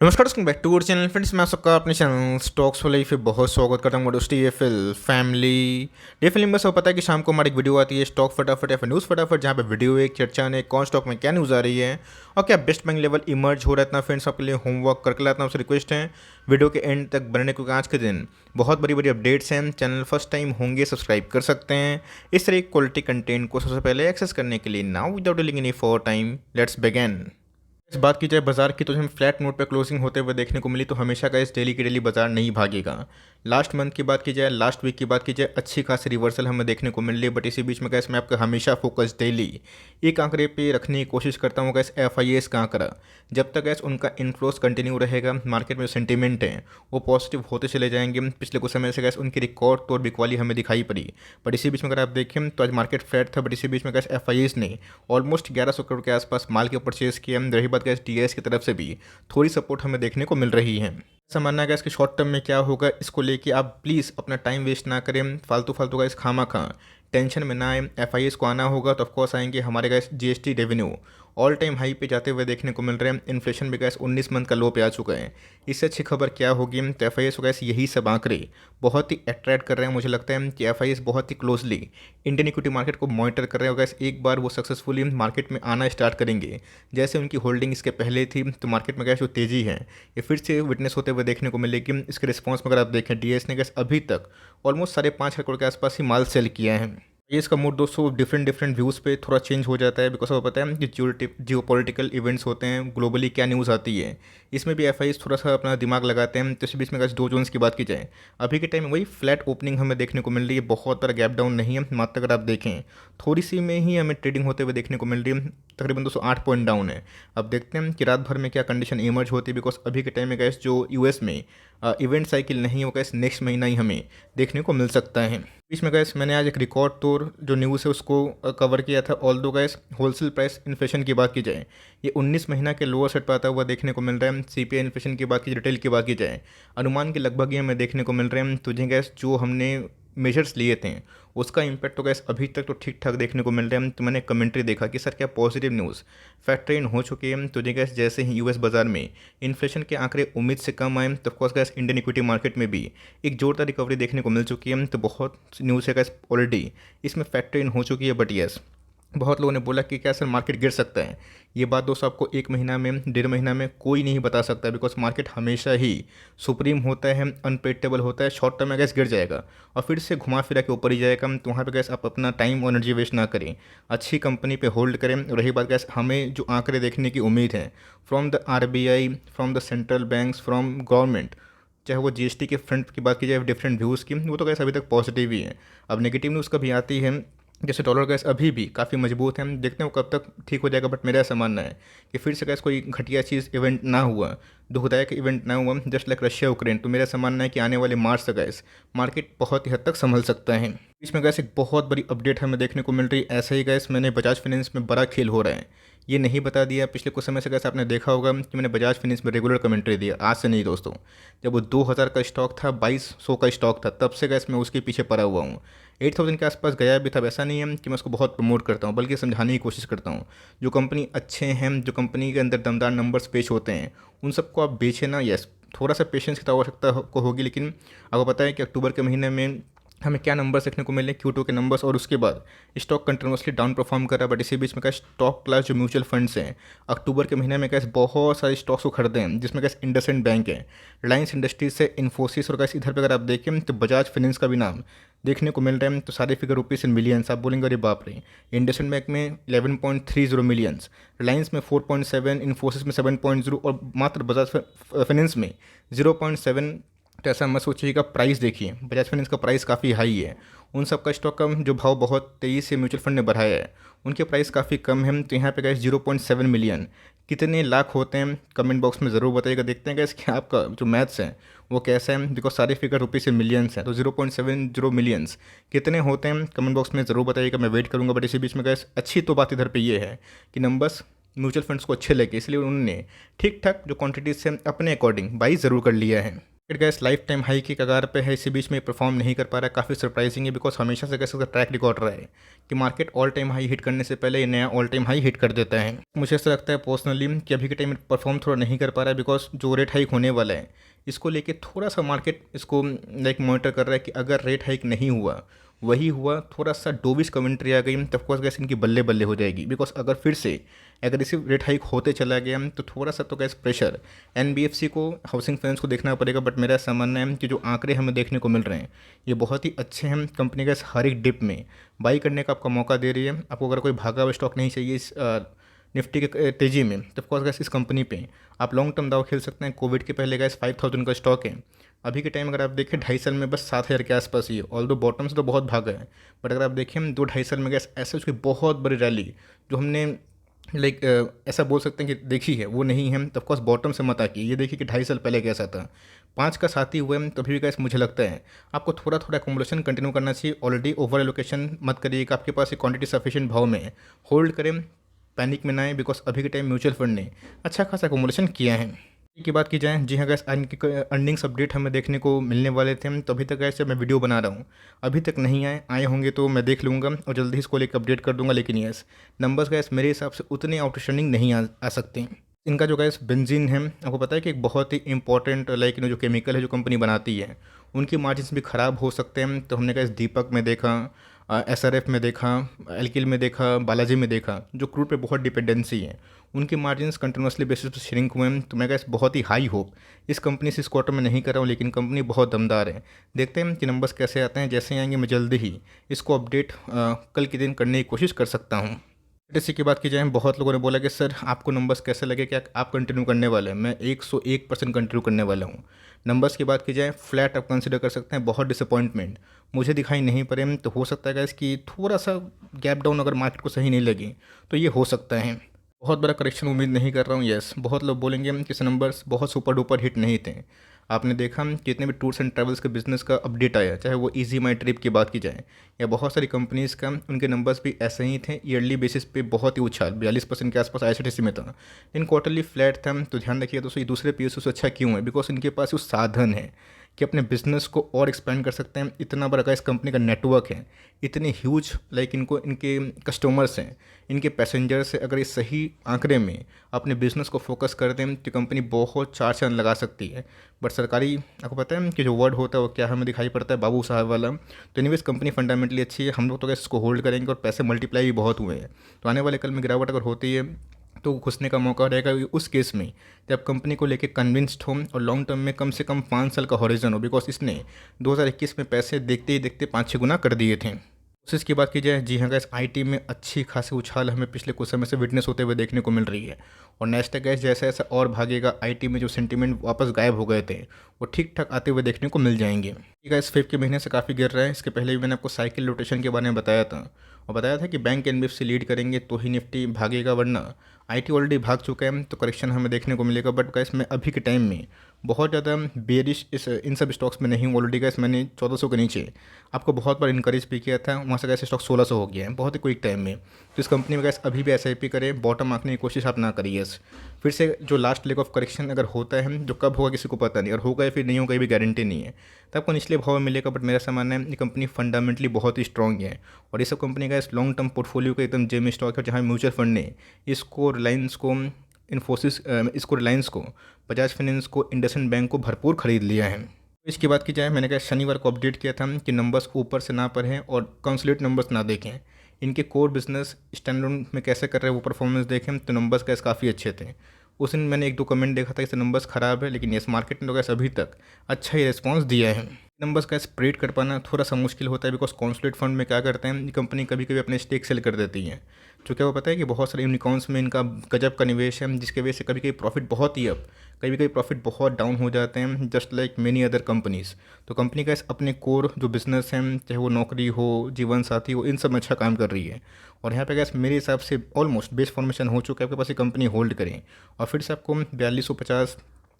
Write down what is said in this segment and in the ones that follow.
नमस्कार दोस्तों, back to our channel friends. मैं सबका अपने चैनल स्टॉक्स वाले पे बहुत स्वागत करता हूँ। दोस्तों DFL फैमिली में सब पता है कि शाम को हमारी एक वीडियो आती है स्टॉक फटाफट या फिर न्यूज़ फटाफट, जहाँ पे वीडियो एक चर्चा ने कौन स्टॉक में क्या न्यूज़ आ रही है और क्या बेस्ट बैंक लेवल इमर्ज हो रहा है। इतना फ्रेंड्स आपके लिए होमवर्क करके लाता हूँ, आपसे रिक्वेस्ट है वीडियो के एंड तक बनने, क्योंकि आज के दिन बहुत बड़ी बड़ी अपडेट्स हैं। चैनल फर्स्ट टाइम होंगे सब्सक्राइब कर सकते हैं इस तरह क्वालिटी कंटेंट को सबसे पहले एक्सेस करने के लिए। Now without delaying any for time, let's begin. इस बात की जाए बाजार की, तो हमें फ्लैट नोट पर क्लोजिंग होते हुए देखने को मिली, तो हमेशा का इस डेली की डेली बाजार नहीं भागेगा। लास्ट मंथ की बात की जाए, लास्ट वीक की बात की जाए, अच्छी खासी रिवर्सल हमें देखने को मिल रही है। बट इसी बीच में कैसे मैं आपका हमेशा फोकस डेली एक आंकड़े पे रखने की कोशिश करता हूँ। कैसे FIS का आंकड़ा, जब तक कैसे उनका इन्फ्लोस कंटिन्यू रहेगा, मार्केट में सेंटीमेंट है वो पॉजिटिव होते चले जाएंगे। पिछले कुछ समय से कैसे उनकी रिकॉर्ड तोड़ बिकवाली हमें दिखाई पड़ी। बट इसी बीच में अगर आप देखें तो आज मार्केट फ्लैट था, बट इसी बीच में कैसे FIS ने ऑलमोस्ट 1100 करोड़ के आसपास माल के परचेज किया। रही बात कैसे DIS की तरफ से भी थोड़ी सपोर्ट हमें देखने को मिल रही है। ऐसा मानना है कि इसके शॉर्ट टर्म में क्या होगा, इसको लेके आप प्लीज़ अपना टाइम वेस्ट ना करें। फालतू फालतू का इस खामा खा टेंशन में ना आए। FIS को आना होगा तो ऑफकोर्स आएंगे। हमारे gas GST revenue all time high पे जाते हुए देखने को मिल रहे हैं। इन्फ्लेशन भी गैस 19 मंथ का लो पे आ चुका है। इससे अच्छी खबर क्या होगी, तो FIS को गैस यही सब आंकड़े बहुत ही अट्रैक्ट कर रहे हैं। मुझे लगता है कि FIS बहुत ही क्लोजली इंडियन इक्विटी मार्केट को मॉनिटर कर रहे हैं। गैस एक बार वो सक्सेसफुली मार्केट में आना स्टार्ट करेंगे, जैसे उनकी होल्डिंग इसके पहले थी, तो मार्केट में गैस जो तेज़ी है ये फिर से विटनेस होते हुए देखने को मिलेगी। इसके रिस्पॉन्स में अगर आप देखें, DS ने गैस अभी तक ऑलमोस्ट 5.5 करोड़ के आसपास ही माल सेल किया है। ये इसका मूड दोस्तों डिफरेंट डिफरेंट व्यूज़ पे थोड़ा चेंज हो जाता है, बिकॉज आपको पता है कि जियो पॉलिटिकल इवेंट्स होते हैं, ग्लोबली क्या न्यूज़ आती है, इसमें भी FIs थोड़ा सा अपना दिमाग लगाते हैं। तो इस बीच में अगर डो जोन्स की बात की जाए, अभी के टाइम में वही फ्लैट ओपनिंग हमें देखने को मिल रही है। बहुत बड़ा गैप डाउन नहीं है, मात्र अगर आप देखें थोड़ी सी में ही हमें ट्रेडिंग होते हुए देखने को मिल रही है। तकरीबन 208 पॉइंट डाउन है। अब देखते हैं कि रात भर में क्या कंडीशन इमर्ज होती है, बिकॉज अभी के टाइम में गैस जो US में इवेंट साइकिल नहीं है, वो गैस नेक्स्ट महीना ही हमें देखने को मिल सकता है। बीच में गैस मैंने आज एक रिकॉर्ड तोड़ जो न्यूज़ है उसको कवर किया था। ऑल दो गैस होलसेल प्राइस इन्फ्लेशन की बात की जाए, ये 19 महीना के लोअर सेट पर आता हुआ देखने को मिल रहा है। CPI इन्फ्लेशन की बात की, रिटेल की बात की जाए, अनुमान के लगभग ये हमें देखने को मिल रहे हैं। तुझे गैस जो हमने मेजर्स लिए थे उसका इम्पैक्ट तो गैस अभी तक तो ठीक ठाक देखने को मिल रहा है। तो मैंने कमेंट्री देखा कि सर क्या पॉजिटिव न्यूज़ फैक्टर इन हो चुकी है। तुझे गैस जैसे ही US बाजार में इन्फ्लेशन के आंकड़े उम्मीद से कम आए, तो of course gas Indian equity market में भी एक जोरदार रिकवरी देखने को मिल चुकी है। तो बहुत न्यूज़ है गैस ऑलरेडी इसमें फैक्टर इन हो चुकी है। बट यस, बहुत लोगों ने बोला कि क्या सर मार्केट गिर सकता है। ये बात दोस्तों आपको 1 महीना में, 1.5 महीना में कोई नहीं बता सकता, बिकॉज मार्केट हमेशा ही सुप्रीम होता है, अनप्रेडिक्टेबल होता है। शॉर्ट टर्म में गैस गिर जाएगा और फिर से घुमा फिरा के ऊपर ही जाएगा। तो वहाँ पे गैस आप अपना टाइम और एनर्जी वेस्ट ना करें, अच्छी कंपनी पे होल्ड करें। रही बात गैस हमें जो आंकड़े देखने की उम्मीद है from the RBI, from the central banks, from government, चाहे वो GST के फ्रंट की बात की जाए, डिफरेंट व्यूज़ की, वो तो गैस अभी तक पॉजिटिव ही है। अब नेगेटिव न्यूज़ कभी आती है, जैसे डॉलर गैस अभी भी काफ़ी मजबूत है, हम देखते हैं वो कब तक ठीक हो जाएगा। बट मेरा ऐसा मानना है कि फिर से गैस कोई घटिया चीज़ इवेंट ना हुआ, दुखदायक इवेंट ना हुआ, जस्ट लाइक रशिया यूक्रेन, तो मेरा ऐसा मानना है कि आने वाले मार्च तक गैस मार्केट बहुत ही हद तक संभल सकता है। बीच में गैस एक बहुत बड़ी अपडेट हमें देखने को मिल रही है। ऐसे ही गैस मैंने बजाज फाइनेंस में बड़ा खेल हो रहा है ये नहीं बता दिया। पिछले कुछ समय से गैस आपने देखा होगा कि मैंने बजाज फाइनेंस में रेगुलर कमेंट्री दिया, आज से नहीं दोस्तों। जब वो 2000 का स्टॉक था, 2200 का स्टॉक था, तब से गैस मैं उसके पीछे पड़ा हुआ हूँ। 8000 के आसपास गया भी था। ऐसा नहीं है कि मैं उसको बहुत प्रमोट करता हूँ, बल्कि समझाने की कोशिश करता हूँ। जो कंपनी अच्छे हैं, जो कंपनी के अंदर दमदार नंबर्स पेश होते हैं, उन सबको आप बेचें ना। यस, थोड़ा सा पेशेंस की तो आवश्यकता को होगी, लेकिन आपको पता है कि अक्टूबर के महीने में हमें क्या नंबर्स देखने को मिले, Q2 के नंबर्स, और उसके बाद स्टॉक कंटिन्यूसली डाउन परफॉर्म कर रहा है। बट इसी बीच में क्या स्टॉक क्लास जो म्यूचुअल फंड्स हैं, अक्टूबर के महीने में कैसे बहुत सारे स्टॉक्स को खरीदे हैं, जिसमें कैसे इंडसइंड बैंक है, रिलायंस इंडस्ट्रीज से इन्फोसिस, और कैसे इधर पे अगर आप देखें तो बजाज फाइनेंस का भी नाम देखने को मिल रहा है। तो सारे फिगर रुपीस इन मिलियंस, आप बोलेंगे अरे बाप रे। इंडसइंड बैंक में 11.30 मिलियंस, रिलायंस में 4.7, इन्फोसिस में 7.0, और मात्र बजाज फाइनेंस में 0.7। तो ऐसा मत सोचिएगा। प्राइस देखिए, बजाज फाइनेंस का प्राइस काफ़ी हाई है। उन सब का स्टॉक का जो भाव बहुत तेज़ी से म्यूचुअल फंड ने बढ़ाया है, उनके प्राइस काफ़ी कम है। तो यहाँ पे गैस 0.7 मिलियन कितने लाख होते हैं, कमेंट बॉक्स में ज़रूर बताइएगा। देखते हैं गैस कि आपका जो मैथ्स है वो कैसा है, बिकॉज सारे फिगर रुपीज़ से मिलियंस हैं। तो 0.70 मिलियंस कितने होते हैं, कमेंट बॉक्स में ज़रूर बताइएगा, मैं वेट करूँगा। बट इसी बीच में गैस अच्छी तो बात इधर पर ये है कि नंबर्स म्यूचुअल फंड्स को अच्छे लगे, इसलिए उन्होंने ठीक ठाक जो क्वान्टिटीज़ हैं अपने अकॉर्डिंग बाई ज़रूर कर लिया है। फिर गैस लाइफ टाइम हाई की कगार पे है, इसी बीच में परफॉर्म नहीं कर पा रहा है। काफ़ी सरप्राइजिंग है बिकॉज हमेशा से कैसे ट्रैक रिकॉर्ड रहा है कि market all time high hit करने से पहले ये नया ऑल टाइम हाई हिट कर देता है। मुझे ऐसा लगता है पर्सनली कि अभी के टाइम में परफॉर्म थोड़ा नहीं कर पा रहा है बिकॉज जो रेट हाइक होने वाला है इसको लेके थोड़ा सा मार्केट इसको लाइक मॉनिटर कर रहा है कि अगर रेट हाइक नहीं हुआ, वही हुआ, थोड़ा सा डोविश कमेंट्री आ गई तब कोर्स गैस इनकी बल्ले बल्ले हो जाएगी बिकॉज अगर फिर से एग्रेसिव रेट हाइक होते चला गया तो थोड़ा सा तो गैस प्रेशर एनबीएफसी को, हाउसिंग फाइनेंस को देखना पड़ेगा। बट मेरा ऐसा मानना है कि जो आंकड़े हमें देखने को मिल रहे हैं ये बहुत ही अच्छे हैं। कंपनी का इस हर एक डिप में बाई करने का आपका मौका दे रही है। आपको अगर कोई भागा हुआ स्टॉक नहीं चाहिए इस निफ्टी के तेज़ी में तो ऑफकोर्स गैस इस कंपनी पे आप लॉन्ग टर्म दाव खेल सकते हैं। कोविड के पहले गैस 5000 का स्टॉक है, अभी के टाइम अगर आप देखें 2.5 साल में बस 7000 के आसपास ही है। ऑल दो बॉटम से तो बहुत भागा है बट अगर आप देखें हम 2-2.5 साल में गैस ऐसे उसकी बहुत बड़ी रैली जो हमने लाइक ऐसा बोल सकते हैं कि देखी है वो नहीं है। तो ऑफकोर्स बॉटम से मत आके ये देखिए कि 2.5 साल पहले कैसा था, 5 का साथ ही हुए हम तभी भी गैस मुझे लगता है आपको थोड़ा थोड़ा एकोमोडेशन कंटिन्यू करना चाहिए। ऑलरेडी ओवर एलोकेशन मत करिएगा, आपके पास एक क्वांटिटी सफिशिएंट भाव में होल्ड करें, पैनिक में ना आए बिकॉज अभी के टाइम म्यूचुअल फंड ने अच्छा खासा एकोमोडेशन किया है। की बात की जाए, जी हाँ गैस अर्निंग्स अपडेट हमें देखने को मिलने वाले थे तो अभी तक गैस मैं वीडियो बना रहा हूँ अभी तक नहीं आए होंगे तो मैं देख लूँगा और जल्दी इसको लेकर अपडेट कर दूंगा। लेकिन यस नंबर्स गैस मेरे हिसाब से उतने आउटस्टैंडिंग नहीं आ सकते। इनका जो गैस बेंजीन है आपको पता है कि एक बहुत ही इंपॉर्टेंट लाइक जो केमिकल है जो कंपनी बनाती है उनकी मार्जिन्स भी ख़राब हो सकते हैं। तो हमने गैस दीपक में देखा, एसआरएफ में देखा, एल्किल में देखा, बालाजी में देखा जो क्रूड पे बहुत डिपेंडेंसी है उनके मार्जिन्स कंटिन्यूसली बेसिस पर श्रिंक हुए हैं। तो मैं गैस बहुत ही हाई होप इस कंपनी से इस क्वार्टर में नहीं कर रहा हूँ लेकिन कंपनी बहुत दमदार है। देखते हैं कि नंबर्स कैसे आते हैं, जैसे आएंगे मैं जल्दी ही इसको अपडेट कल के दिन करने की कोशिश कर सकता हूँ। इसी की बात की जाए, बहुत लोगों ने बोला कि सर आपको नंबर्स कैसे लगे, क्या आप कंटिन्यू करने वाले हैं? मैं 101% कंटिन्यू करने वाला हूँ। नंबर्स की बात की जाए फ्लैट आप कंसिडर कर सकते हैं। बहुत डिसअपॉइंटमेंट मुझे दिखाई नहीं पड़े तो हो सकता है इसकी थोड़ा सा गैप डाउन अगर मार्केट को सही नहीं लगी तो ये हो सकता है। बहुत बड़ा करेक्शन उम्मीद नहीं कर रहा हूँ। यस बहुत लोग बोलेंगे कि इस नंबर्स बहुत सुपर डुपर हिट नहीं थे। आपने देखा जितने भी टूर्स एंड ट्रैवल्स के बिजनेस का अपडेट आया, चाहे वो इजी माई ट्रिप की बात की जाए या बहुत सारी कंपनीज़ का, उनके नंबर्स भी ऐसे ही थे। ईयरली बेसिस पे बहुत ही उछाल 42% के आसपास आईआरसीटीसी में था लेकिन क्वार्टरली फ्लैट था। तो ध्यान रखिए दोस्तों ये दूसरे पीएसयू से अच्छा क्यों है, बिकॉज इनके पास वो साधन है कि अपने बिजनेस को और एक्सपेंड कर सकते हैं। इतना बड़ा इस कंपनी का नेटवर्क है, इतने ह्यूज लाइक इनको इनके कस्टमर्स हैं, इनके पैसेंजर्स से अगर इस सही आंकड़े में अपने बिजनेस को फोकस कर दें तो कंपनी बहुत चार चांद लगा सकती है। बट सरकारी आपको पता है कि जो वर्ड होता है वो क्या हमें दिखाई पड़ता है, बाबू साहब वाला। तो एनीवेज कंपनी फंडामेंटली अच्छी है, हम लोग तो इसको होल्ड करेंगे और पैसे मल्टीप्लाई भी बहुत हुए हैं। तो आने वाले कल में गिरावट अगर होती है तो घुसने का मौका रहेगा उस केस में जब कंपनी को लेके कन्विंस्ड हो और लॉन्ग टर्म में कम से कम 5 साल का हॉरिजन हो। बिकॉज इसने 2021 में पैसे देखते ही देखते 5-6 गुना कर दिए थे। कोशिश की बात की जाए, जी हाँ गैस आईटी में अच्छी खासी उछाल हमें पिछले कुछ समय से विटनेस होते हुए देखने को मिल रही है और नेक्स्ट गैस जैसा जैसा और भागेगा आईटी में जो सेंटीमेंट वापस गायब हो गए थे वो ठीक ठाक आते हुए देखने को मिल जाएंगे। गैस फेब के महीने से काफ़ी गिर रहा है। इसके पहले भी मैंने आपको साइकिल रोटेशन के बारे में बताया था और बताया था कि बैंक एनबीएफसी लीड करेंगे तो ही निफ्टी भागेगा, वरना आईटी ऑलरेडी भाग चुका है तो करेक्शन हमें देखने को मिलेगा। बट गैस मैं अभी के टाइम में बहुत ज़्यादा बेरिश इन सब स्टॉक्स में नहीं हूँ। ऑलरेडी गैस मैंने 1400 के नीचे आपको बहुत बार इनकरेज भी किया था, वहाँ से गैस स्टॉक 1600 हो गया है बहुत ही क्विक टाइम में। तो इस कंपनी में गैस अभी भी एसआईपी करें, बॉटम आंकने की कोशिश आप ना करिए। फिर से जो लास्ट लेग ऑफ करेक्शन अगर होता है जो कब होगा किसी को पता नहीं, और होगा या फिर नहीं होगा ये भी गारंटी नहीं है, तब आपको निचले भाव में मिलेगा। बट मेरा सामान है ये कंपनी फंडामेंटली बहुत ही स्ट्रॉन्ग है और ये सब कंपनी का इस लॉन्ग टर्म पोर्टफोलियो का एकदम जेम स्टॉक है। जहाँ म्यूचुअल फंड ने इसको रिलायंस को, इन्फोसिस इसको, रिलायंस को, बजाज फाइनेंस को, इंडसइंड बैंक को भरपूर खरीद लिया है। इसकी बात की जाए, मैंने कहा शनिवार को अपडेट किया था कि नंबर्स ऊपर से ना पढ़ें और कंसोलिडेट नंबर्स ना देखें, इनके कोर बिजनेस स्टैंडर्ड में कैसे कर रहे हैं वो परफॉर्मेंस देखें। तो नंबर्स कैसे काफ़ी अच्छे थे। उस दिन मैंने 1-2 कमेंट देखा था कि नंबर्स ख़राब है, लेकिन यस मार्केट ने तो कैसे अभी तक अच्छा ही रिस्पॉन्स दिया है। नंबर्स का स्प्रेड कर पाना थोड़ा सा मुश्किल होता है बिकॉज कॉन्सोलिडेट फंड में क्या करते हैं कंपनी कभी कभी अपने स्टेक सेल कर देती है। तो क्या वो पता है कि बहुत सारे यूनिकॉर्न्स में इनका गजब का निवेश है जिसकी वजह से कभी कभी प्रॉफिट बहुत ही अप, कभी कभी प्रॉफिट बहुत डाउन हो जाते हैं, just like many other companies. तो कंपनी का अपने कोर जो बिजनेस हैं, चाहे वो नौकरी हो, जीवन साथी हो, इन सब में अच्छा काम कर रही है। और यहाँ पे गैस मेरे हिसाब से ऑलमोस्ट बेस फॉर्मेशन हो चुका है, आपके पास ये कंपनी होल्ड करें और फिर से आपको 4250,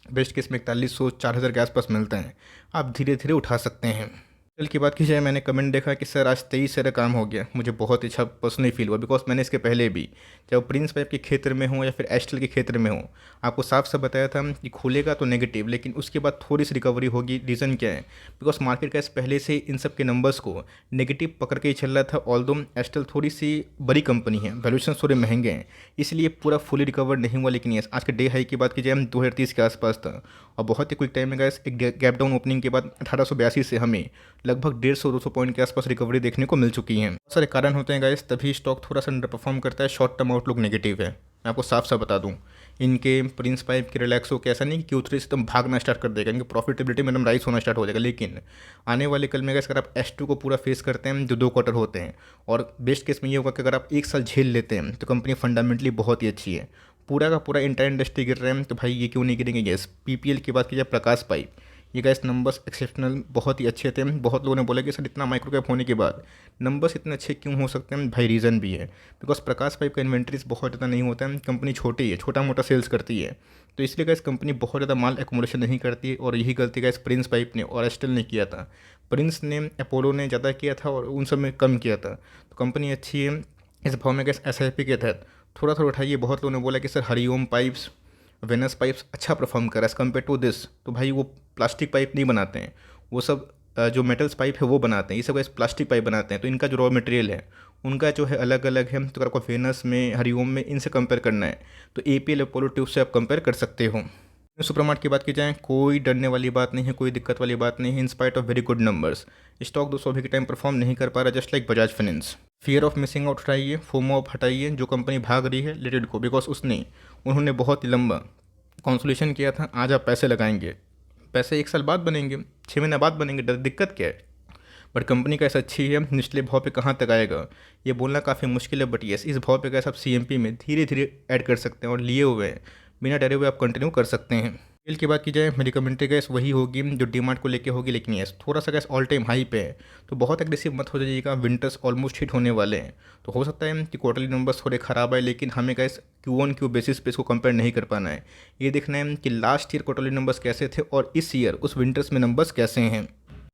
बेस्ट केस में 4100, 4000 के आसपास मिलता है, आप धीरे धीरे उठा सकते हैं। कल की बात की जाए, मैंने कमेंट देखा कि सर आज 23 सारा काम हो गया। मुझे बहुत अच्छा पर्सनली फील हुआ, बिकॉज मैंने इसके पहले भी, चाहे वो प्रिंस पाइप के क्षेत्र में हो या फिर एस्टल के क्षेत्र में हो, आपको साफ साफ बताया था कि खुलेगा तो नेगेटिव, लेकिन उसके बाद थोड़ी सी रिकवरी होगी। रीज़न क्या है? बिकॉज मार्केट का पहले से इन सब के नंबर्स को नेगेटिव पकड़ के ही चल रहा था। ऑल्दो एस्टल थोड़ी सी बड़ी कंपनी है, वैल्यूएशन थोड़े महंगे हैं, इसलिए पूरा फुली रिकवर नहीं हुआ। लेकिन यस, आज के डे हाई की बात की जाए, हम 2030 के आसपास था, और बहुत ही क्विक टाइम में गैस एक गैप डाउन ओपनिंग के बाद 1882 से हमें लगभग 150-200 पॉइंट के आसपास रिकवरी देखने को मिल चुकी है। बहुत सारे कारण होते हैं गाइस, तभी स्टॉक थोड़ा सा अंडर परफॉर्म करता है। शॉर्ट टर्म आउटलुक नेगेटिव है, मैं आपको साफ साफ बता दूं। इनके प्रिंस पाइप के रिलैक्सो के ऐसा नहीं कि Q3 से एकदम भागना स्टार्ट कर देगा, इनकी प्रॉफिटेबिलिटी में एकदम राइस होना स्टार्ट हो जाएगा। लेकिन आने वाले कल में अगर आप S2 को पूरा फेस करते हैं, जो 2 क्वार्टर होते हैं, और बेस्ट केस में ये होगा कि अगर आप एक साल झेल लेते हैं तो कंपनी फंडामेंटली बहुत ही अच्छी है। पूरा का पूरा इंटायर इंडस्ट्री गिर रहे हैं, तो भाई ये क्यों नहीं गिरेंगे? यस, PPL की बात की जाए, प्रकाश पाइप, ये गाइस नंबर्स एक्सेप्शनल बहुत ही अच्छे थे। बहुत लोगों ने बोला कि सर इतना माइक्रो कैप होने के बाद नंबर्स इतने अच्छे क्यों हो सकते हैं? भाई रीज़न भी है, बिकॉज प्रकाश पाइप का इन्वेंट्रीज बहुत ज़्यादा नहीं होता है, कंपनी छोटी है, छोटा मोटा सेल्स करती है, तो इसलिए गाइस कंपनी बहुत ज़्यादा माल एकोमोडेशन नहीं करती है। और यही गलती गाइस प्रिंस पाइप ने और एस्टल ने किया था। प्रिंस ने, अपोलो ने ज़्यादा किया था और उन सब में कम किया था। तो कंपनी अच्छी है। इस भाव में गाइस SIP के तहत थोड़ा थोड़ा उठाइए। बहुत लोगों ने बोला कि sir Hariom pipes, Venus pipes अच्छा परफॉर्म करा एज़ कम्पेयर टू दिस, तो भाई वो प्लास्टिक पाइप नहीं बनाते हैं, वो सब जो मेटल्स पाइप है वो बनाते हैं। ये सब प्लास्टिक पाइप बनाते हैं, तो इनका जो रॉ मटेरियल है उनका जो है अलग अलग है। तो अगर आपको वेनस में, हरिओम में, इनसे कंपेयर करना है तो APL अपोलो ट्यूब से आप कंपेयर कर सकते हो। सुपरमार्ट की बात की जाए, कोई डरने वाली बात नहीं है, कोई दिक्कत वाली बात नहीं है। In spite of very good numbers, stock 200 अभी के टाइम परफॉर्म नहीं कर पा रहा, just like Bajaj finance. Fear of missing out हटाइए, फोमो ऑफ हटाइए। जो कंपनी भाग रही है, लेट इट गो, बिकॉज उन्होंने बहुत ही लंबा कॉन्सोलेशन किया था। आज आप पैसे लगाएंगे, पैसे 1 साल बाद बनेंगे, 6 महीने बाद बनेंगे, दिक्कत क्या है? बट कंपनी का ऐसा अच्छी है, निचले भाव पे कहाँ तक आएगा ये बोलना काफ़ी मुश्किल है। बट यस, इस भाव पे कैसे आप CMP में धीरे धीरे ऐड कर सकते हैं, और लिए हुए हैं, बिना डरे हुए आप कंटिन्यू कर सकते हैं। सेल की बात की जाए, मेरी कमेंट्री गैस वही होगी जो डीमार्ट को लेके होगी। लेकिन यस, थोड़ा सा गैस ऑल टाइम हाई पे है, तो बहुत एग्रेसिव मत हो जाइएगा। विंटर्स ऑलमोस्ट हिट होने वाले हैं, तो हो सकता है कि क्वार्टरली नंबर्स थोड़े ख़राब आए, लेकिन हमें गैस Q1Q बेसिस पे इसको कंपेयर नहीं कर पाना है। ये देखना है कि लास्ट ईयर क्वार्टरली नंबर्स कैसे थे और इस ईयर उस विंटर्स में नंबर्स कैसे हैं।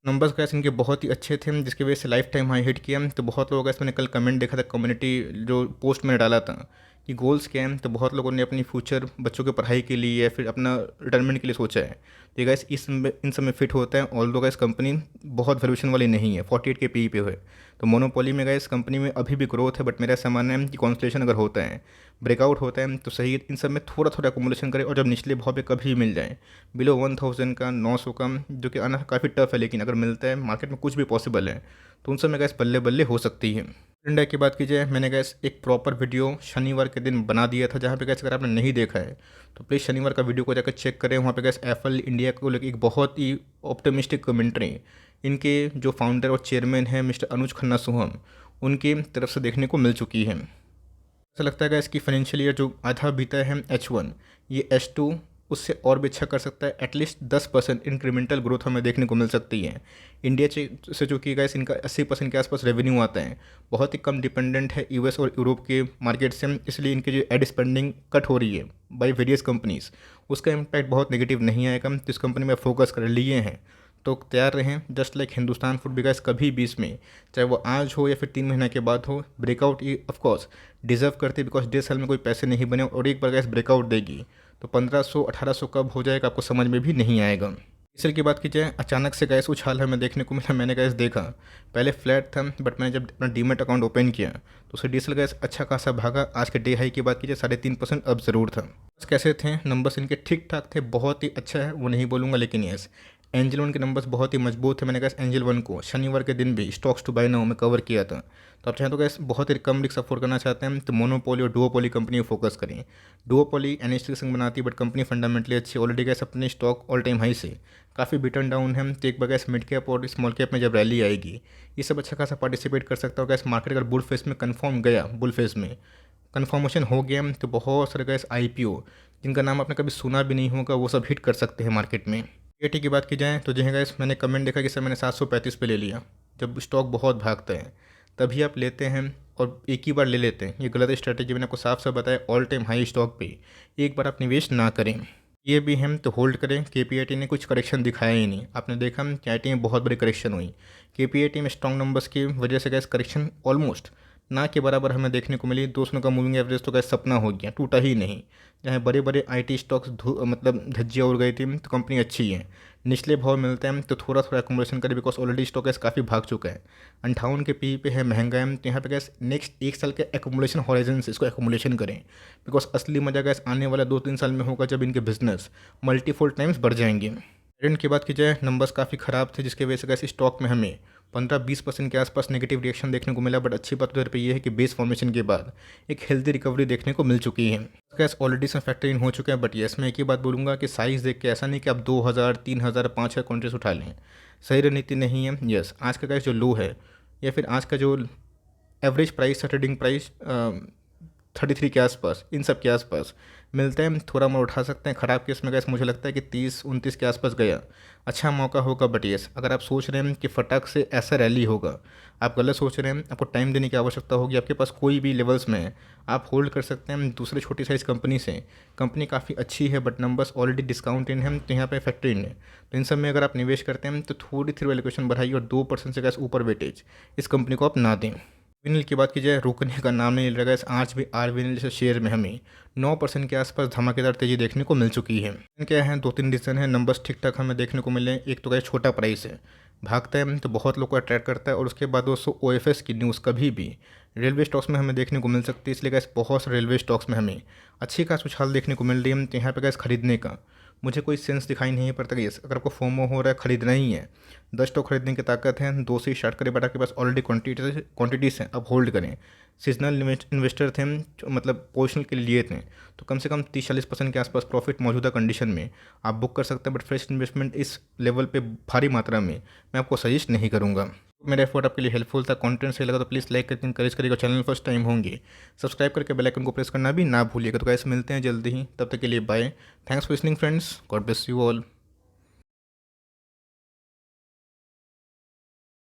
नंबर्स गैस इनके बहुत ही अच्छे थे, जिसकी वजह से लाइफ टाइम हाई हिट किया। तो बहुत लोगों का मैंने कल कमेंट देखा था, कम्युनिटी जो पोस्ट मैंने डाला था कि गोल्स क्या हैं, तो बहुत लोगों ने अपनी फ्यूचर बच्चों की पढ़ाई के लिए या फिर अपना रिटायरमेंट के लिए सोचा है। तो ये गैस इन सब में फिट होता है। ऑल्दो गैस कंपनी बहुत वैल्यूएशन वाली नहीं है, 48 के PE पे है, तो मोनोपोली में गैस कंपनी में अभी भी ग्रोथ है। बट मेरा ऐसा मानना है कि कॉन्सलेशन अगर होता है, ब्रेकआउट होता है, तो सही इन सब में थोड़ा थोड़ा अकोमोडेशन करें। और जब निचले भाव पे कभी मिल जाए बिलो 1000 का, 900 का, जो कि आना काफ़ी टफ है, लेकिन अगर मिलता है, मार्केट में कुछ भी पॉसिबल है, तो उन सब में गैस बल्ले बल्ले हो सकती है। इंडिया की बात की जाए, मैंने गैस एक प्रॉपर वीडियो शनिवार के दिन बना दिया था, जहाँ पे गैस अगर आपने नहीं देखा है तो प्लीज़ शनिवार का वीडियो को जाकर चेक करें। वहाँ पे गैस एफएल इंडिया को लेकर एक बहुत ही ऑप्टिमिस्टिक कमेंट्री इनके जो फाउंडर और चेयरमैन हैं मिस्टर अनुज खन्ना सोहम, उनकी तरफ से देखने को मिल चुकी है। ऐसा लगता है कि इसकी फाइनेंशियल ईयर जो आधा बीता है H1, ये H2 उससे और भी अच्छा कर सकता है। एटलीस्ट 10% इंक्रीमेंटल ग्रोथ हमें देखने को मिल सकती है। इंडिया से जो कि गाइस इनका 80% के आसपास रेवेन्यू आता है, बहुत ही कम डिपेंडेंट है US और यूरोप के मार्केट से, इसलिए इनकी जो एड स्पेंडिंग कट हो रही है बाई वेरियस कंपनीज़, उसका इम्पैक्ट बहुत नेगेटिव नहीं आएगा। तो इस कंपनी में फोकस कर लिए हैं तो तैयार रहें। जस्ट लाइक हिंदुस्तान फूड भी गाइस कभी भी इसमें, चाहे वो आज हो या फिर 3 महीने के बाद हो, ब्रेकआउट ये ऑफकोर्स डिजर्व करती है, बिकॉज 1.5 साल में कोई पैसे नहीं बने, और एक बार गैस ब्रेकआउट देगी तो 1500-1800 कब हो जाएगा आपको समझ में भी नहीं आएगा। इसल की बात की जाए, अचानक से गैस उछाल हमें देखने को मिला। मैंने गैस देखा, पहले फ्लैट था, बट मैंने जब अपना डीमेट अकाउंट ओपन किया तो उसे डीएसएल गैस अच्छा खासा भागा। आज के डे हाई की बात की जाए, 3.5% अब ज़रूर था। बस कैसे थे नंबर्स इनके? ठीक ठाक थे, बहुत ही अच्छा है वो नहीं बोलूँगा, लेकिन यस, एंजल वन के नंबर्स बहुत ही मजबूत थे। मैंने कहा एंजल वन को शनिवार के दिन भी स्टॉक्स टू बाय नाउ में कवर किया था। तो आप चाहें तो गैस बहुत ही कम रिस्क अफोर्ड करना चाहते हैं तो मोनोपोली और डुओपोली कंपनी को फोकस करें। डुओपोली एनएसटी संग बनाती है, बट कंपनी फंडामेंटली अच्छी, ऑलरेडी गैस अपने स्टॉक ऑल टाइम हाई से काफ़ी बिटन डाउन है। तो एक बार गैस मिड कैप और स्मॉल कैप में जब रैली आएगी, ये सब अच्छा खासा पार्टिसिपेट कर सकता है। और गैस मार्केट अगर बुल फेस में कन्फर्म गया, बुल फेस में कन्फर्मेशन हो गया, तो बहुत सारे गैस IPO जिनका नाम आपने कभी सुना भी नहीं होगा, वो सब हिट कर सकते हैं मार्केट में। KT की बात की जाए तो जी गैस, मैंने कमेंट देखा कि सर मैंने 735 पे ले लिया। जब स्टॉक बहुत भागता है तभी आप लेते हैं और एक ही बार ले लेते हैं, ये गलत स्ट्रैटेजी। मैंने आपको साफ साफ बताया, ऑल टाइम हाई स्टॉक पे एक बार आप निवेश ना करें। ये भी हम तो होल्ड करें। केपीआईटी ने कुछ करेक्शन दिखाया ही नहीं। आपने देखा केआईटी में बहुत बड़ी करेक्शन हुई। केपीआईटी में स्ट्रॉन्ग नंबर्स की वजह से गैस करेक्शन ऑलमोस्ट ना के बराबर हमें देखने को मिली। दोस्तों का मूविंग एवरेज तो गैस सपना हो गया, टूटा ही नहीं। जहाँ बड़े बड़े आईटी स्टॉक्स मतलब धज्जियाँ उड़ गई थी तो कंपनी अच्छी है। निचले भाव मिलते हैं तो थोड़ा थोड़ा एकोमोडेशन करें, बिकॉज ऑलरेडी स्टॉक गैस काफ़ी भाग चुका है। 58 के पी पे है, महंगा है। तो यहाँ पे गैस नेक्स्ट 1 साल के एकोमोडेशन हॉराइजन से इसको एकोमोडेशन करें, बिकॉज असली मजा गैस आने वाला 2-3 साल में होगा जब इनके बिजनेस मल्टीफोल्ड टाइम्स बढ़ जाएंगे। ट्रेंड की बात की जाए, नंबर्स काफ़ी ख़राब थे, जिसकी वजह से गैस स्टॉक में हमें 15-20% के आसपास नेगेटिव रिएक्शन देखने को मिला। बट अच्छी बात उधर पे ये है कि बेस फॉर्मेशन के बाद एक हेल्दी रिकवरी देखने को मिल चुकी है। गैस ऑलरेडी से फैक्टर इन हो चुका है। बट यस, मैं एक ही बात बोलूँगा कि साइज़ देख के ऐसा नहीं कि आप 2000, 3000, 5000 कॉन्ट्रेस उठा लें। सही रणनीति नहीं है। यस, आज का गैस जो लो है या फिर आज का जो एवरेज प्राइस है, ट्रेडिंग प्राइस 33 के आसपास, इन सब के आसपास मिलते हैं, थोड़ा मोड़ उठा सकते हैं। ख़राब केस में गैस मुझे लगता है कि 30-29 के आसपास गया अच्छा मौका होगा। बट यस, अगर आप सोच रहे हैं कि फटाक से ऐसा रैली होगा, आप गलत सोच रहे हैं। आपको टाइम देने की आवश्यकता होगी। आपके पास कोई भी लेवल्स में है, आप होल्ड कर सकते हैं। दूसरे छोटी साइज़ कंपनी से कंपनी काफ़ी अच्छी है, but numbers already discount in है, तो यहाँ पे फैक्टर इन है। तो इन सब में अगर आप निवेश करते हैं तो थोड़ी सी वैल्यूएशन बढ़ाइए और 2% से गैस ऊपर वेटेज इस कंपनी को आप ना दें। विनिल की बात की जाए, रुकने का नाम नहीं ले रहा है। आज भी आर विनिल जैसे शेयर में हमें 9% के आसपास धमाकेदार तेजी देखने को मिल चुकी है। क्या है, 2-3 रीज़न है। नंबर्स ठीक ठाक हमें देखने को मिले। एक तो क्या, छोटा प्राइस है, भागता है तो बहुत लोग को अट्रैक्ट करता है। और उसके बाद दोस्तों OFS की न्यूज़ कभी भी रेलवे स्टॉक्स में हमें देखने को मिल सकती है। इसलिए गैस बहुत से रेलवे स्टॉक्स में हमें अच्छी खास उछाल देखने को मिल रही है। तो यहाँ पर गैस खरीदने का मुझे कोई सेंस दिखाई नहीं पड़ता कि अगर आपको फोमो हो रहा है, खरीदना ही है, 10 स्टॉक खरीदने की ताकत है, 2 से स्टार्ट करें। बट आपके पास ऑलरेडी क्वांटिटीज़ हैं, अब होल्ड करें। सीजनल इन्वेस्टर थे, मतलब पोजिशनल के लिए थे, तो कम से कम 30-40% के आसपास प्रॉफिट मौजूदा कंडीशन में आप बुक कर सकते हैं। बट फ्रेश इन्वेस्टमेंट इस लेवल पे भारी मात्रा में मैं आपको सजेस्ट नहीं करूँगा। मेरा एफर्ट आपके लिए हेल्पफुल था। कंटेंट सही लगा तो प्लीज़ लाइक करके इंकरेज करिएगा। चैनल फर्स्ट टाइम होंगे, सब्सक्राइब करके बेल आइकन को प्रेस करना भी ना भूलिएगा। तो गाइस मिलते हैं जल्दी ही, तब तक के लिए bye. Thanks for listening friends, God bless you all.